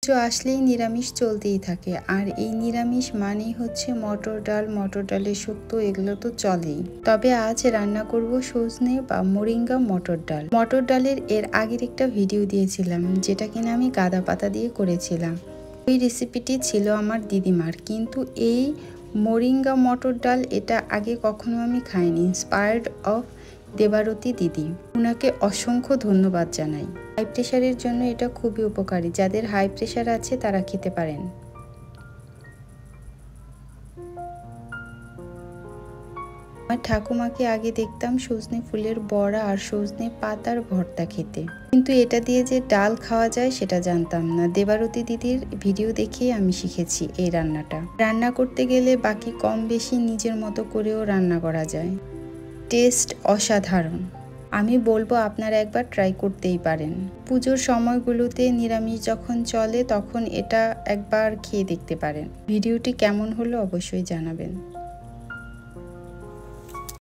পুজো আসলেই নিরামিষ চলতেই থাকে, আর এই নিরামিষ মানেই হচ্ছে মটর ডাল, মটর ডালের শুক্তো, এগুলো তো চলেই। তবে আজ রান্না করব সজনে বা মোরিঙ্গা মটর ডাল। মটর ডালের এর আগের একটা ভিডিও দিয়েছিলাম, যেটা কিনা আমি গাঁদা পাতা দিয়ে করেছিলাম। ওই রেসিপিটি ছিল আমার দিদিমার, কিন্তু এই মোরিঙ্গা মটর ডাল এটা আগে কখনো আমি খাইনি। ইন্সপায়ার্ড অফ দেবারতী দিদি, ওনাকে অসংখ্য ধন্যবাদ জানাই। হাই প্রেশারের জন্য এটা খুবই উপকারী, যাদের হাই প্রেশার আছে তারা খেতে পারেন। আমার ঠাকুমাকে আগে দেখতাম সজনে ফুলের বড়া আর সজনে পাতার ভর্তা খেতে, কিন্তু এটা দিয়ে যে ডাল খাওয়া যায় সেটা জানতাম না। দেবারতী দিদির ভিডিও দেখেই আমি শিখেছি এই রান্নাটা। রান্না করতে গেলে বাকি কম বেশি নিজের মতো করেও রান্না করা যায়। টেস্ট অসাধারণ। আমি বলবো আপনারা একবার ট্রাই করতেই পারেন। পুজোর সময়গুলোতে নিরামিষ যখন চলে তখন এটা একবার খেয়ে দেখতে পারেন। ভিডিওটি কেমন হলো অবশ্যই জানাবেন।